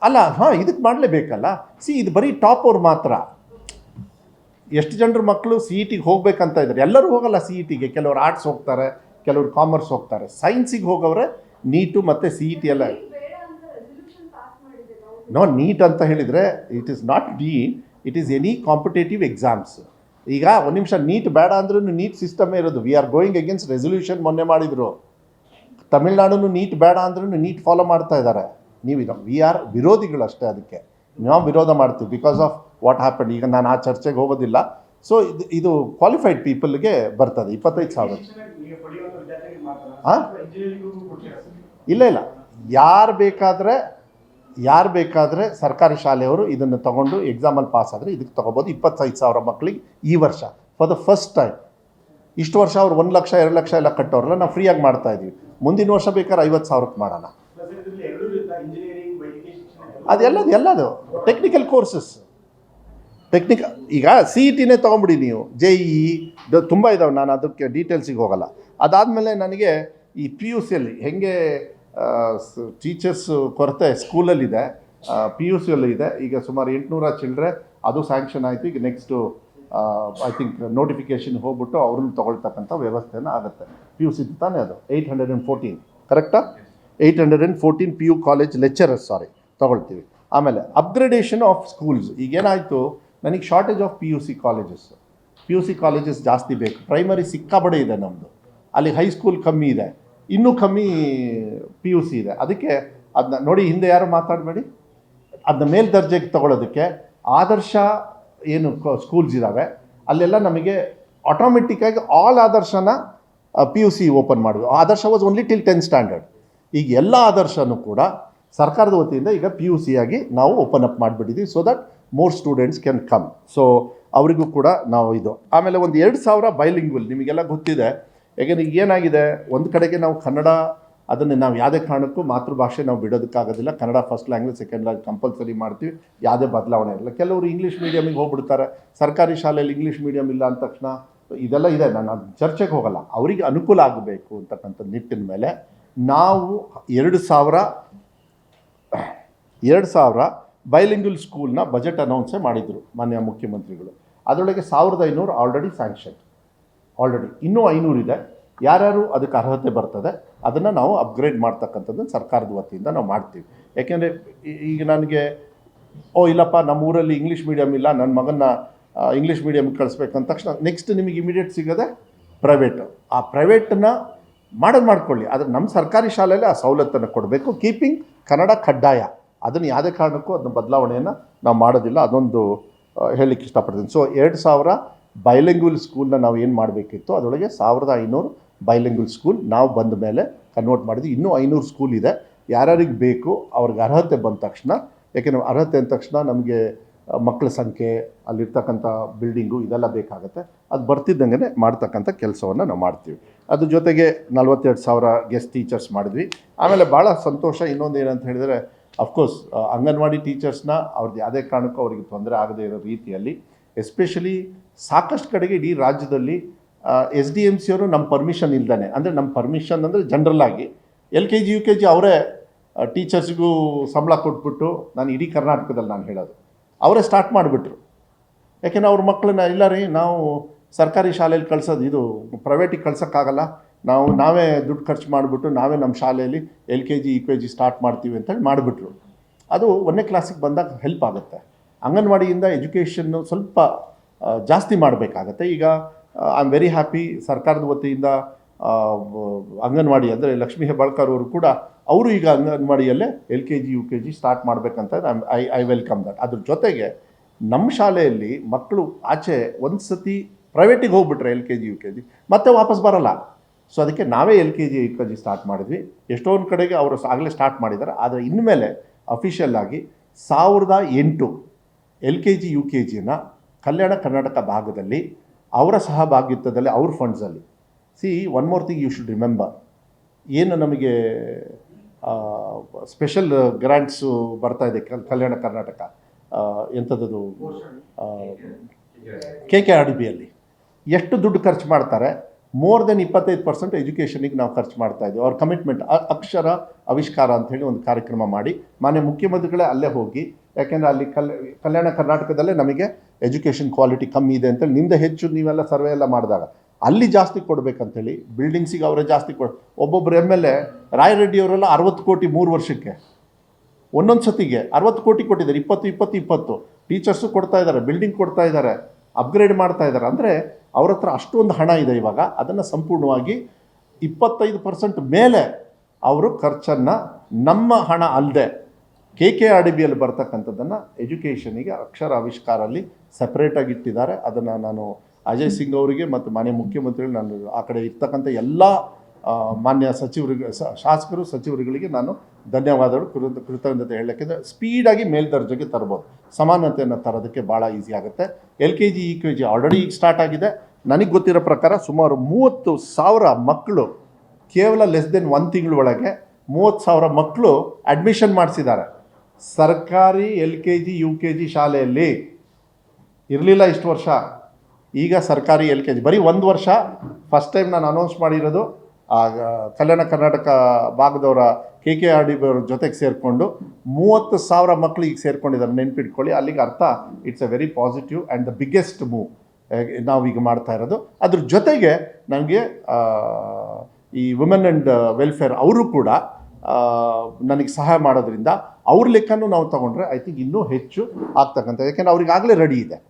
ಅಲ್ಲ ಇದಕ್ಕೆ ಮಾಡಲೇಬೇಕಲ್ಲ. ಇದು ಬರೀ ಟಾಪ್ ಅವ್ರು ಮಾತ್ರ. ಎಷ್ಟು ಜನರು ಮಕ್ಕಳು ಸಿ ಇ ಟಿಗೆ ಹೋಗ್ಬೇಕಂತ ಇದ್ದಾರೆ. ಎಲ್ಲರೂ ಹೋಗಲ್ಲ ಸಿ ಇ ಟಿಗೆ. ಕೆಲವರು ಆರ್ಟ್ಸ್ ಹೋಗ್ತಾರೆ, ಕೆಲವರು ಕಾಮರ್ಸ್ ಹೋಗ್ತಾರೆ. ಸೈನ್ಸಿಗೆ ಹೋಗೋರೆ ನೀಟು ಮತ್ತು ಸಿ ಇ ಟಿ ಎಲ್ಲ. ನೀಟ್ ಅಂತ ಹೇಳಿದರೆ it is not it is any competitive exams. ಈಗ ಒಂದು ನಿಮಿಷ, ನೀಟ್ ಬೇಡ ಅಂದ್ರೂ ನೀಟ್ ಸಿಸ್ಟಮೇ ಇರೋದು. We are going against resolution ಮೊನ್ನೆ ಮಾಡಿದರು. ತಮಿಳ್ನಾಡು ನೀಟ್ ಬೇಡ ಅಂದ್ರೂ ನೀಟ್ ಫಾಲೋ ಮಾಡ್ತಾ ಇದ್ದಾರೆ. ವಿ ಆರ್ ವಿರೋಧಿಗಳು ಅಷ್ಟೇ. ಅದಕ್ಕೆ ನಾವು ವಿರೋಧ ಮಾಡ್ತೀವಿ ಬಿಕಾಸ್ ಆಫ್ ವಾಟ್ ಹ್ಯಾಪನ್. ಈಗ ನಾನು ಆ ಚರ್ಚೆಗೆ ಹೋಗೋದಿಲ್ಲ. ಸೊ ಇದು ಕ್ವಾಲಿಫೈಡ್ ಪೀಪಲ್ಗೆ ಬರ್ತದೆ 25,000. ಹಾಂ, ಇಲ್ಲ, ಯಾರು ಬೇಕಾದರೆ ಸರ್ಕಾರಿ ಶಾಲೆಯವರು ಇದನ್ನು ತೊಗೊಂಡು ಎಕ್ಸಾಮಲ್ಲಿ ಪಾಸ್ ಆದರೆ ಇದಕ್ಕೆ ತೊಗೋಬೋದು. 25,000 ಮಕ್ಕಳಿಗೆ ಈ ವರ್ಷ ಫಾರ್ ದ ಫಸ್ಟ್ ಟೈಮ್. ಇಷ್ಟು ವರ್ಷ ಅವ್ರು 1 ಲಕ್ಷ 2 ಲಕ್ಷ ಎಲ್ಲ ಕಟ್ಟೋರಲ್ಲ, ನಾವು ಫ್ರೀಯಾಗಿ ಮಾಡ್ತಾಯಿದ್ದೀವಿ. ಮುಂದಿನ ವರ್ಷ ಬೇಕಾದ್ರೆ 50,000ಕ್ಕೆ ಮಾಡೋಣ. ಎಲ್ಲದು ಟೆಕ್ನಿಕಲ್ ಕೋರ್ಸಸ್. ಈಗ ಸಿ ಇ ಟಿನೇ ತೊಗೊಂಬಿಡಿ ನೀವು. JEE ತುಂಬ ಇದ್ದಾವೆ, ನಾನು ಅದಕ್ಕೆ ಡೀಟೇಲ್ಸಿಗೆ ಹೋಗಲ್ಲ. ಅದಾದಮೇಲೆ ನನಗೆ ಈ PUCಯಲ್ಲಿ ಹೇಗೆ ಟೀಚರ್ಸ್ ಕೊರತೆ ಸ್ಕೂಲಲ್ಲಿದೆ, PUCಯಲ್ಲೂ ಇದೆ. ಈಗ ಸುಮಾರು 800 ಚಿಲ್ಡ್ರೆ ಅದು ಸ್ಯಾಂಕ್ಷನ್ ಆಯಿತು. ಈಗ ನೆಕ್ಸ್ಟು ಐ ಥಿಂಕ್ ನೋಟಿಫಿಕೇಷನ್ ಹೋಗ್ಬಿಟ್ಟು ಅವ್ರನ್ನ ತೊಗೊಳ್ತಕ್ಕಂಥ ವ್ಯವಸ್ಥೆನ ಆಗುತ್ತೆ. PUC ತಾನೇ ಅದು 814 ಕರೆಕ್ಟಾ? 814 PU ಕಾಲೇಜ್ ಲೆಕ್ಚರರ್ಸ್ ತೊಗೊಳ್ತೀವಿ. ಆಮೇಲೆ ಅಪ್ಗ್ರೇಡೇಷನ್ ಆಫ್ ಸ್ಕೂಲ್ಸ್. ಈಗೇನಾಯಿತು, ನನಗೆ ಶಾರ್ಟೇಜ್ ಆಫ್ PUC ಕಾಲೇಜಸ್ ಜಾಸ್ತಿ ಬೇಕು. ಪ್ರೈಮರಿ ಸಿಕ್ಕಾಬಡೆ ಇದೆ ನಮ್ಮದು, ಅಲ್ಲಿ ಹೈಸ್ಕೂಲ್ ಕಮ್ಮಿ ಇದೆ, ಇನ್ನೂ ಕಮ್ಮಿ PUC ಇದೆ. ಅದಕ್ಕೆ ಅದನ್ನ ನೋಡಿ, ಹಿಂದೆ ಯಾರು ಮಾತಾಡಬೇಡಿ. ಅದನ್ನ ಮೇಲ್ದರ್ಜೆಗೆ ತೊಗೊಳೋದಕ್ಕೆ ಆದರ್ಶ ಏನು ಸ್ಕೂಲ್ಸ್ ಇದ್ದಾವೆ ಅಲ್ಲೆಲ್ಲ ನಮಗೆ ಆಟೋಮೆಟಿಕ್ಕಾಗಿ ಆಲ್ ಆದರ್ಶನ PUC ಓಪನ್ ಮಾಡೋದು. Adarsh was only till 10th standard. ಈಗ ಎಲ್ಲ ಆದರ್ಶನೂ ಕೂಡ ಸರ್ಕಾರದ ವತಿಯಿಂದ ಈಗ PUC ಆಗಿ ನಾವು ಓಪನ್ ಅಪ್ ಮಾಡಿಬಿಟ್ಟಿದ್ದೀವಿ. So that more students can come. So ಅವರಿಗೂ ಕೂಡ ನಾವು ಇದು. ಆಮೇಲೆ ಒಂದು 2,000 ಬೈಲಿಂಗ್ವಲ್. ನಿಮಗೆಲ್ಲ ಗೊತ್ತಿದೆ. ಯಾಕೆಂದರೆ ಏನಾಗಿದೆ, ಒಂದು ಕಡೆಗೆ ನಾವು ಕನ್ನಡ ಅದನ್ನು ನಾವು ಯಾವುದೇ ಕಾರಣಕ್ಕೂ ಮಾತೃಭಾಷೆ ನಾವು ಬಿಡೋದಕ್ಕಾಗೋದಿಲ್ಲ. Kannada first language, second language compulsory ಮಾಡ್ತೀವಿ. ಯಾವುದೇ ಬದಲಾವಣೆ ಇರಲ್ಲ. ಕೆಲವರು ಇಂಗ್ಲೀಷ್ ಮೀಡಿಯಮಿಗೆ ಹೋಗ್ಬಿಡ್ತಾರೆ. ಸರ್ಕಾರಿ ಶಾಲೆಯಲ್ಲಿ ಇಂಗ್ಲೀಷ್ ಮೀಡಿಯಮ್ ಇಲ್ಲ ಅಂದ ತಕ್ಷಣ ಇದೆಲ್ಲ ಇದೆ. ನಾನು ಅದು ಚರ್ಚೆಗೆ ಹೋಗಲ್ಲ. ಅವರಿಗೆ ಅನುಕೂಲ ಆಗಬೇಕು ಅಂತಕ್ಕಂಥ ನಿಟ್ಟಿನ ಮೇಲೆ ನಾವು 2,000 ಬೈಲಿಂಗ್ವಲ್ ಸ್ಕೂಲ್ನ ಬಜೆಟ್ ಅನೌನ್ಸೇ ಮಾಡಿದರು ಮಾನ್ಯ ಮುಖ್ಯಮಂತ್ರಿಗಳು. ಅದರೊಳಗೆ 1,500 ಆಲ್ರೆಡಿ ಸ್ಯಾಂಕ್ಷನ್. ಇನ್ನೂ 500 ಇದೆ. ಯಾರ್ಯಾರು ಅದಕ್ಕೆ ಅರ್ಹತೆ ಬರ್ತದೆ ಅದನ್ನು ನಾವು ಅಪ್ಗ್ರೇಡ್ ಮಾಡ್ತಕ್ಕಂಥದ್ದನ್ನು ಸರ್ಕಾರದ ವತಿಯಿಂದ ನಾವು ಮಾಡ್ತೀವಿ. ಯಾಕೆಂದರೆ ಈಗ ನನಗೆ ಇಲ್ಲಪ್ಪ ನಮ್ಮ ಊರಲ್ಲಿ ಇಂಗ್ಲೀಷ್ ಮೀಡಿಯಮ್ ಇಲ್ಲ, ನನ್ನ ಮಗನ್ನ ಇಂಗ್ಲೀಷ್ ಮೀಡಿಯಮ್ಗೆ ಕಳಿಸ್ಬೇಕಂದ ತಕ್ಷಣ ನೆಕ್ಸ್ಟ್ ನಿಮಗೆ ಇಮಿಡಿಯೇಟ್ ಸಿಗೋದೆ ಪ್ರೈವೇಟು. ಆ ಪ್ರೈವೇಟನ್ನ ಮಾಡ್ಕೊಳ್ಳಿ. ಆದರೆ ನಮ್ಮ ಸರ್ಕಾರಿ ಶಾಲೆಯಲ್ಲಿ ಆ ಸವಲತ್ತನ್ನು ಕೊಡಬೇಕು. ಕೀಪಿಂಗ್ ಕನ್ನಡ ಕಡ್ಡಾಯ. ಅದನ್ನು ಯಾವುದೇ ಕಾರಣಕ್ಕೂ ಅದನ್ನ ಬದಲಾವಣೆಯನ್ನು ನಾವು ಮಾಡೋದಿಲ್ಲ. ಅದೊಂದು ಹೇಳಲಿಕ್ಕೆ ಇಷ್ಟಪಡ್ತೀನಿ. ಸೊ 2,000 ಬೈಲಿಂಗ್ವಲ್ ಸ್ಕೂಲ್ನ ನಾವು ಏನು ಮಾಡಬೇಕಿತ್ತು, ಅದರೊಳಗೆ 1,500 ಬೈಲಿಂಗ್ವಲ್ ಸ್ಕೂಲ್ ನಾವು ಬಂದ ಮೇಲೆ ಕನ್ವರ್ಟ್ ಮಾಡಿದ್ವಿ. ಇನ್ನೂ 500 ಸ್ಕೂಲ್ ಇದೆ. ಯಾರ್ಯಾರಿಗೆ ಬೇಕು ಅವ್ರಿಗೆ ಅರ್ಹತೆ ಬಂದ ತಕ್ಷಣ, ಯಾಕೆಂದರೆ ಅರ್ಹತೆ ಅಂದ ತಕ್ಷಣ ನಮಗೆ ಮಕ್ಕಳ ಸಂಖ್ಯೆ, ಅಲ್ಲಿರ್ತಕ್ಕಂಥ ಬಿಲ್ಡಿಂಗು ಇದೆಲ್ಲ ಬೇಕಾಗುತ್ತೆ. ಅದು ಬರ್ತಿದ್ದಂಗೆ ಮಾಡ್ತಕ್ಕಂಥ ಕೆಲಸವನ್ನು ನಾವು ಮಾಡ್ತೀವಿ. ಅದ್ರ ಜೊತೆಗೆ 42,000 ಗೆಸ್ಟ್ ಟೀಚರ್ಸ್ ಮಾಡಿದ್ವಿ. ಆಮೇಲೆ ಭಾಳ ಸಂತೋಷ ಇನ್ನೊಂದು ಏನಂತ ಹೇಳಿದರೆ, ಅಫ್ಕೋರ್ಸ್ ಅಂಗನವಾಡಿ ಟೀಚರ್ಸ್ನ ಅವ್ರದ್ದು ಯಾವುದೇ ಕಾರಣಕ್ಕೂ ಅವರಿಗೆ ತೊಂದರೆ ಆಗದೇ ಇರೋ ರೀತಿಯಲ್ಲಿ, ಎಸ್ಪೆಷಲಿ ಸಾಕಷ್ಟು ಕಡೆಗೆ ಇಡೀ ರಾಜ್ಯದಲ್ಲಿ SDMC ಅವರು ನಮ್ಮ ಪರ್ಮಿಷನ್ ಇಲ್ದಾನೆ, ಅಂದರೆ ನಮ್ಮ ಪರ್ಮಿಷನ್ ಅಂದರೆ ಜನರಲ್ಲಾಗಿ LKG UKG ಅವರೇ ಟೀಚರ್ಸ್ಗೂ ಸಂಬಳ ಕೊಟ್ಬಿಟ್ಟು, ನಾನು ಇಡೀ ಕರ್ನಾಟಕದಲ್ಲಿ ನಾನು ಹೇಳೋದು, ಅವರೇ ಸ್ಟಾರ್ಟ್ ಮಾಡಿಬಿಟ್ರು. ಯಾಕೆಂದರೆ ಅವ್ರ ಮಕ್ಕಳನ್ನ ಇಲ್ಲ ರೀ, ನಾವು ಸರ್ಕಾರಿ ಶಾಲೆಯಲ್ಲಿ ಕಳ್ಸೋದು, ಇದು ಪ್ರೈವೇಟಿಗೆ ಕಳ್ಸೋಕ್ಕಾಗಲ್ಲ, ನಾವೇ ದುಡ್ಡು ಖರ್ಚು ಮಾಡಿಬಿಟ್ಟು ನಾವೇ ನಮ್ಮ ಶಾಲೆಯಲ್ಲಿ LKG UKG ಸ್ಟಾರ್ಟ್ ಮಾಡ್ತೀವಿ ಅಂತೇಳಿ ಮಾಡಿಬಿಟ್ರು. ಅದು 1ನೇ ಕ್ಲಾಸಿಗೆ ಬಂದಾಗ ಹೆಲ್ಪ್ ಆಗುತ್ತೆ. ಅಂಗನವಾಡಿಯಿಂದ ಎಜುಕೇಷನ್ನು ಸ್ವಲ್ಪ ಜಾಸ್ತಿ ಮಾಡಬೇಕಾಗತ್ತೆ. ಈಗ ಐ ಆಮ್ ವೆರಿ ಹ್ಯಾಪಿ, ಸರ್ಕಾರದ ವತಿಯಿಂದ ಅಂಗನವಾಡಿ ಅಂದರೆ ಲಕ್ಷ್ಮೀ ಹೆಬ್ಬಾಳ್ಕರ್ ಅವರು ಕೂಡ ಅವರು ಈಗ ಅಂಗನವಾಡಿಯಲ್ಲೇ LKG UKG ಸ್ಟಾರ್ಟ್ ಮಾಡಬೇಕಂತ ಐ ವೆಲ್ಕಮ್ ದಟ್. ಅದ್ರ ಜೊತೆಗೆ ನಮ್ಮ ಶಾಲೆಯಲ್ಲಿ ಮಕ್ಕಳು ಆಚೆ ಒಂದು ಸತಿ ಪ್ರೈವೇಟಿಗೆ ಹೋಗ್ಬಿಟ್ರೆ LKG UKG ಮತ್ತೆ ವಾಪಸ್ ಬರಲ್ಲ. ಸೊ ಅದಕ್ಕೆ ನಾವೇ LKG UKG ಸ್ಟಾರ್ಟ್ ಮಾಡಿದ್ವಿ. ಎಷ್ಟೊಂದು ಕಡೆಗೆ ಅವರು ಆಗಲೇ ಸ್ಟಾರ್ಟ್ ಮಾಡಿದ್ದಾರೆ. ಆದರೆ ಇನ್ಮೇಲೆ ಅಫಿಷಿಯಲ್ ಆಗಿ 1,008 LKG UKGನ ಕಲ್ಯಾಣ ಕರ್ನಾಟಕ ಭಾಗದಲ್ಲಿ ಅವರ ಸಹಭಾಗಿತ್ವದಲ್ಲಿ, ಅವ್ರ ಫಂಡ್ಸಲ್ಲಿ. One more thing you should remember, ಏನು ನಮಗೆ ಸ್ಪೆಷಲ್ ಗ್ರ್ಯಾಂಟ್ಸು ಬರ್ತಾ ಇದೆ ಕಲ್ಯಾಣ ಕರ್ನಾಟಕ, ಎಂಥದ್ದು KKRDBಯಲ್ಲಿ ಎಷ್ಟು ದುಡ್ಡು ಖರ್ಚು ಮಾಡ್ತಾರೆ, ಮೋರ್ ದೆನ್ 25% ಎಜುಕೇಷನಿಗೆ ನಾವು ಖರ್ಚು ಮಾಡ್ತಾ ಇದ್ದೀವಿ. ಅವ್ರ ಕಮಿಟ್ಮೆಂಟ್ ಅಕ್ಷರ ಆವಿಷ್ಕಾರ ಅಂಥೇಳಿ ಒಂದು ಕಾರ್ಯಕ್ರಮ ಮಾಡಿ ಮಾನ್ಯ ಮುಖ್ಯಮಂತ್ರಿಗಳೇ ಅಲ್ಲೇ ಹೋಗಿ, ಯಾಕೆಂದರೆ ಅಲ್ಲಿ ಕಲ್ಯಾಣ ಕರ್ನಾಟಕದಲ್ಲೇ ನಮಗೆ ಎಜುಕೇಷನ್ ಕ್ವಾಲಿಟಿ ಕಮ್ಮಿ ಇದೆ ಅಂತೇಳಿ ನಿಮ್ದು ಹೆಚ್ಚು ನೀವೆಲ್ಲ ಸರ್ವೆ ಎಲ್ಲ ಮಾಡಿದಾಗ ಅಲ್ಲಿ ಜಾಸ್ತಿ ಕೊಡಬೇಕಂತೇಳಿ ಬಿಲ್ಡಿಂಗ್ಸಿಗೆ ಅವರೇ ಜಾಸ್ತಿ ಒಬ್ಬೊಬ್ಬರು MLA ರಾಯರೆಡ್ಡಿಯವರೆಲ್ಲ 60 ಕೋಟಿ 3 ವರ್ಷಕ್ಕೆ ಒಂದೊಂದು ಸತಿಗೆ 60 ಕೋಟಿ ಕೊಟ್ಟಿದ್ದಾರೆ. 20 ಟೀಚರ್ಸು ಕೊಡ್ತಾ ಇದ್ದಾರೆ, ಬಿಲ್ಡಿಂಗ್ ಕೊಡ್ತಾ ಇದ್ದಾರೆ, ಅಪ್ಗ್ರೇಡ್ ಮಾಡ್ತಾ ಇದ್ದಾರೆ. ಅಂದರೆ ಅವ್ರ ಹತ್ರ ಅಷ್ಟೊಂದು ಹಣ ಇದೆ ಇವಾಗ. ಅದನ್ನು ಸಂಪೂರ್ಣವಾಗಿ 25% ಮೇಲೆ ಅವರು ಖರ್ಚನ್ನು ನಮ್ಮ ಹಣ ಅಲ್ಲದೆ KKRDBಯಲ್ಲಿ ಬರ್ತಕ್ಕಂಥದ್ದನ್ನು ಎಜುಕೇಷನಿಗೆ ಅಕ್ಷರ ಆವಿಷ್ಕಾರಲ್ಲಿ ಸಪ್ರೇಟಾಗಿ ಇಟ್ಟಿದ್ದಾರೆ. ಅದನ್ನು ನಾನು ಅಜಯ್ ಸಿಂಗ್ ಅವರಿಗೆ ಮತ್ತು ಮಾನ್ಯ ಮುಖ್ಯಮಂತ್ರಿಗಳು, ನಾನು ಆ ಕಡೆ ಇರ್ತಕ್ಕಂಥ ಎಲ್ಲ ಮಾನ್ಯ ಸಚಿವರಿಗೆ, ಶಾಸಕರು, ಸಚಿವರುಗಳಿಗೆ ನಾನು ಧನ್ಯವಾದಗಳು, ಕೃತಜ್ಞತೆ ಹೇಳೋಕ್ಕಿಂತ ಸ್ಪೀಡಾಗಿ ಮೇಲ್ದರ್ಜೆಗೆ ತರ್ಬೋದು. ಸಮಾನತೆಯನ್ನು ತರೋದಕ್ಕೆ ಭಾಳ ಈಸಿ ಆಗುತ್ತೆ. LKG UKG ಆಲ್ರೆಡಿ ಈಗ ಸ್ಟಾರ್ಟ್ ಆಗಿದೆ. ನನಗೆ ಗೊತ್ತಿರೋ ಪ್ರಕಾರ ಸುಮಾರು 30,000 ಮಕ್ಕಳು ಕೇವಲ ಲೆಸ್ ದೆನ್ 1 ತಿಂಗಳ ಒಳಗೆ 30,000 ಮಕ್ಕಳು ಅಡ್ಮಿಷನ್ ಮಾಡಿಸಿದ್ದಾರೆ. ಸರ್ಕಾರಿ LKG UKG ಶಾಲೆಯಲ್ಲಿ ಇರಲಿಲ್ಲ ಇಷ್ಟು ವರ್ಷ. ಈಗ ಸರ್ಕಾರಿ LKG ಬರೀ 1 ವರ್ಷ ಫಸ್ಟ್ ಟೈಮ್ ನಾನು ಅನೌನ್ಸ್ ಮಾಡಿರೋದು. ಕಲ್ಯಾಣ ಕರ್ನಾಟಕ ಭಾಗದವರ KKRDB ಅವ್ರ ಜೊತೆಗೆ ಸೇರಿಕೊಂಡು 30,000 ಮಕ್ಕಳು ಈಗ ಸೇರ್ಕೊಂಡಿದ್ದಾರೆ. ನೆನ್ಪಿಟ್ಕೊಳ್ಳಿ, ಅಲ್ಲಿಗೆ ಅರ್ಥ it's A very positive and the biggest move ನಾವೀಗ ಮಾಡ್ತಾ ಇರೋದು. ಅದ್ರ ಜೊತೆಗೆ ನನಗೆ ಈ ವುಮೆನ್ ಆ್ಯಂಡ್ ವೆಲ್ಫೇರ್ ಅವರು ಕೂಡ ನನಗೆ ಸಹಾಯ ಮಾಡೋದ್ರಿಂದ ಅವ್ರ ಲೆಕ್ಕನೂ ನಾವು ತೊಗೊಂಡ್ರೆ ಐ ಥಿಂಕ್ ಇನ್ನೂ ಹೆಚ್ಚು ಆಗ್ತಕ್ಕಂಥ, ಯಾಕೆಂದರೆ ಅವ್ರಿಗಾಗಲೇ ರೆಡಿ ಇದೆ.